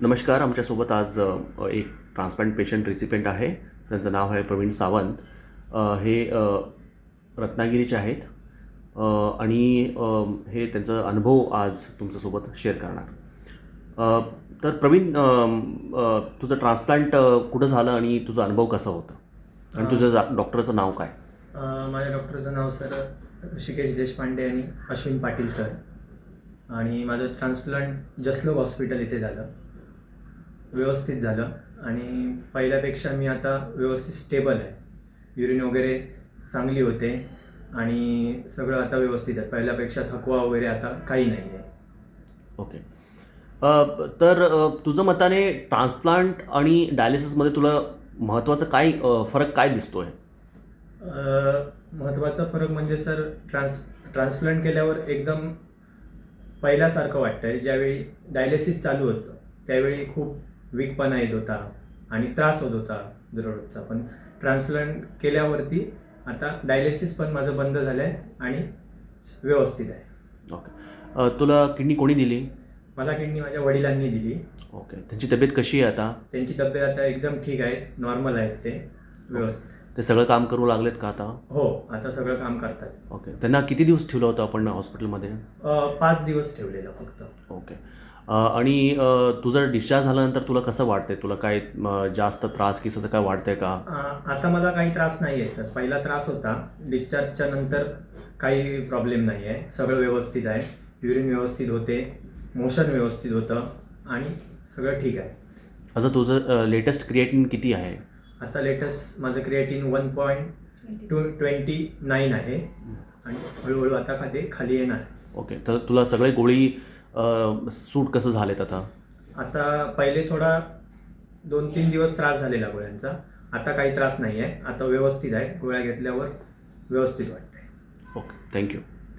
नमस्कार. आमच्यासोबत आज एक ट्रान्सप्लांट पेशंट रिसिपेंट आहे. त्यांचं नाव आहे प्रवीण सावंत. हे रत्नागिरीचे आहेत आणि हे त्यांचा अनुभव आज तुमच्यासोबत शेअर करणार. तर प्रवीण, तुझं ट्रान्सप्लांट कुठं झालं आणि तुझा अनुभव कसा होता आणि तुझं डॉक्टरचं नाव काय? माझ्या डॉक्टरचं नाव सर ऋषिकेश देशपांडे आणि अश्विन पाटील सर. आणि माझं ट्रान्सप्लांट जसलोक हॉस्पिटल इथे झालं, व्यवस्थित झालं. आणि पहिल्यापेक्षा मी आता व्यवस्थित स्टेबल आहे. युरिन वगैरे चांगली होते आणि सगळं आता व्यवस्थित आहे. पहिल्यापेक्षा थकवा वगैरे आता काही नाही आहे. ओके. तर तुझं मताने ट्रान्सप्लांट आणि डायलिसिसमध्ये तुला महत्त्वाचं काय फरक काय दिसतो आहे? महत्त्वाचा फरक म्हणजे सर ट्रान्सप्लांट केल्यावर एकदम पहिल्यासारखं वाटतं आहे. ज्यावेळी डायलिसिस चालू होतं त्यावेळी खूप वीकपणा येत होता आणि त्रास होत होता दररोजचा. पण ट्रान्सप्लांट केल्यावरती आता डायलिसिस पण माझं बंद झालं आहे आणि व्यवस्थित आहे. ओके. तुला किडनी कोणी दिली? मला किडनी माझ्या वडिलांनी दिली. ओके. त्यांची तब्येत कशी आहे आता? त्यांची तब्येत आता एकदम ठीक आहे, नॉर्मल आहेत ते, व्यवस्थित. ते सगळं काम करू लागलेत का आता? हो, आता सगळं काम करतात. ओके. त्यांना किती दिवस ठेवलं होतं आपण हॉस्पिटलमध्ये? 5 दिवस ठेवलेलं फक्त. ओके. आणि तुझं डिस्चार्ज झाल्यानंतर तुला कसं वाटतंय? तुला काय जास्त त्रास केसाचं काय वाटतंय का? आता मला काही त्रास नाही आहे सर. पहिला त्रास होता. डिस्चार्जच्या नंतर काही प्रॉब्लेम नाही आहे, सगळं व्यवस्थित आहे. युरिन व्यवस्थित होते, मोशन व्यवस्थित होतं आणि सगळं ठीक आहे. असं तुझं लेटेस्ट क्रिएटिन किती आहे? आता लेटेस्ट माझं क्रिएटिन 1.29 आहे आणि हळूहळू आता खाली येणार. ओके. तर तुला सगळे गोळी सूट कसं झालेत आता? आता पहिले थोडा 2-3 दिवस त्रास झालेला गोळ्यांचा. आता काही त्रास नाही आहे, आता व्यवस्थित आहे. गोळ्या घेतल्यावर व्यवस्थित वाटतं आहे. ओके. थँक्यू.